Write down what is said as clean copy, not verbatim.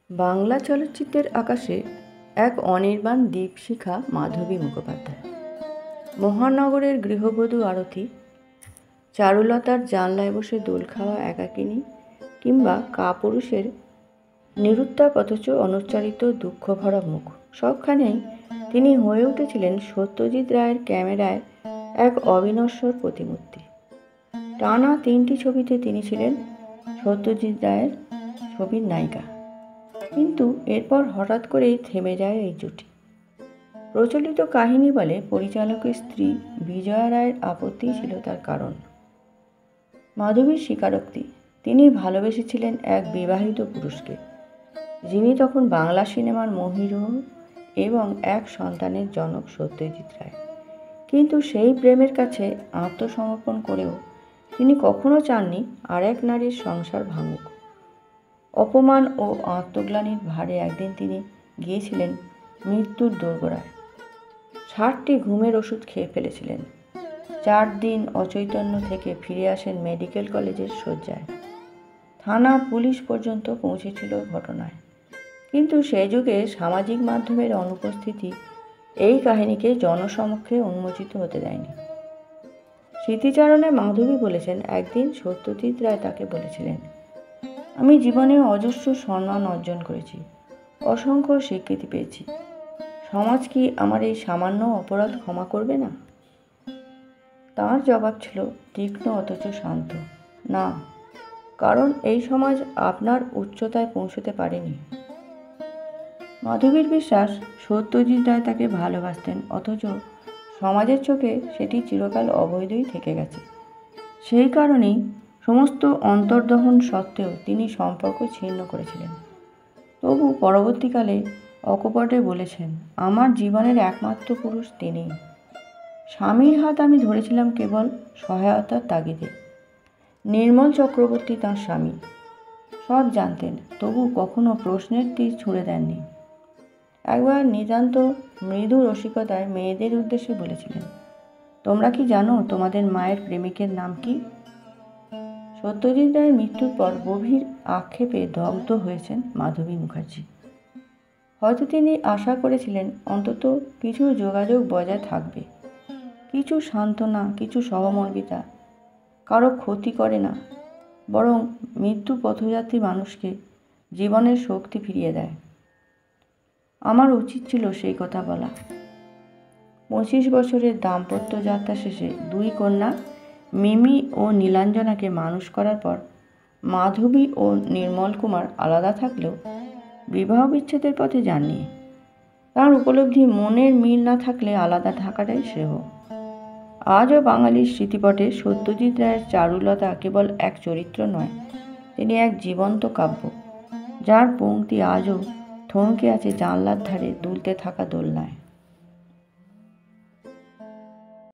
বাংলা চলচ্চিত্রের আকাশে এক অনির্বাণ দীপশিখা মাধবী মুখোপাধ্যায়। মহানগরের গৃহবধূ আরতি, চারুলতার জানলায় বসে দোল খাওয়া একাকিনী, কিংবা কাপুরুষের নিরুত্তাপ অথচ অনুচ্চারিত দুঃখভরা মুখ, সবখানেই তিনি হয়ে উঠেছিলেন সত্যজিৎ রায়ের ক্যামেরায় এক অবিনশ্বর প্রতিমূর্তি। টানা 3টি ছবিতে তিনি ছিলেন সত্যজিৎ রায়ের ছবির নায়িকা, কিন্তু এরপর হঠাৎ করেই থেমে যায় এই জুটি। প্রচলিত কাহিনী বলে পরিচালকের স্ত্রী বিজয়া রায়ের আপত্তি ছিল তার কারণ। মাধবীর স্বীকারোক্তি, তিনি ভালোবেসেছিলেন এক বিবাহিত পুরুষকে, যিনি তখন বাংলা সিনেমার মহিরুহ এবং এক সন্তানের জনক সত্যজিৎ রায়। কিন্তু সেই প্রেমের কাছে আত্মসমর্পণ করেও তিনি কখনো চাননি আর এক নারীর সংসার ভাঙুক। অপমান ও আত্মগ্লানির ভারে একদিন তিনি গিয়েছিলেন মৃত্যুর দোরগোড়ায়। 60টি ঘুমের ওষুধ খেয়ে ফেলেছিলেন। 4 দিন অচৈতন্য থেকে ফিরে আসেন মেডিকেল কলেজের শয্যায়। থানা পুলিশ পর্যন্ত পৌঁছেছিল ঘটনায়, কিন্তু সে যুগে সামাজিক মাধ্যমের অনুপস্থিতি এই কাহিনীকে জনসমক্ষে উন্মোচিত হতে দেয়নি। স্মৃতিচারণে মাধবী বলেছেন, একদিন সত্যজিৎ রায় তাকে বলেছিলেন, আমি জীবনে অজস্র সম্মান অর্জন করেছি, অসংখ্য স্বীকৃতি পেয়েছি, সমাজ কি আমার এই সামান্য অপরাধ ক্ষমা করবে না? তার জবাব ছিল তীক্ষ্ণ অথচ শান্ত, না, কারণ এই সমাজ আপনার উচ্চতায় পৌঁছতে পারেনি। মাধবীর বিশ্বাস, সত্যজিৎ রায় তাকে ভালোবাসতেন, অথচ সমাজের চোখে সেটি চিরকাল অবৈধই থেকে গেছে। সেই কারণেই সমস্ত অন্তর্দহন সত্ত্বেও তিনি সম্পর্ক ছিন্ন করেছিলেন। তবু পরবর্তীকালে অকপটে বলেছেন, আমার জীবনের একমাত্র পুরুষ তিনিই। স্বামীর হাত আমি ধরেছিলাম কেবল সহায়তার তাগিদে। নির্মল চক্রবর্তী তাঁর স্বামী, সব জানতেন, তবু কখনো প্রশ্নের তীর ছুঁড়ে দেননি। একবার নিতান্ত মৃদু রসিকতায় মেয়েদের উদ্দেশ্যে বলেছিলেন, তোমরা কি জানো তোমাদের মায়ের প্রেমিকের নাম কি? সত্যজিৎ রায়ের মৃত্যুর পর গভীর আক্ষেপে দগ্ধ হয়েছেন মাধবী মুখার্জি। হয়তো তিনি আশা করেছিলেন অন্তত কিছু যোগাযোগ বজায় থাকবে, কিছু সান্ত্বনা, কিছু সহমর্মিতা। কারো ক্ষতি করে না, বরং মৃত্যু পথযাত্রী মানুষকে জীবনের শক্তি ফিরিয়ে দেয়। আমার উচিত ছিল সেই কথা বলা। 25 বছরের দাম্পত্য যাত্রা শেষে 2 কন্যা মিমি ও নীলাঞ্জনাকে মানুষ করার পর মাধবী ও নির্মল কুমার আলাদা থাকলেও বিবাহ বিচ্ছেদের পথে যাননি। তার উপলব্ধি, মনের মিল না থাকলে আলাদা থাকাটাই শ্রেয়। আজও বাঙালির স্মৃতিপটে সত্যজিৎ রায়ের চারুলতা কেবল এক চরিত্র নয়, তিনি এক জীবন্ত কাব্য, যার পংক্তি আজও থমকে আছে জানলার ধারে দুলতে থাকা দোলনায়।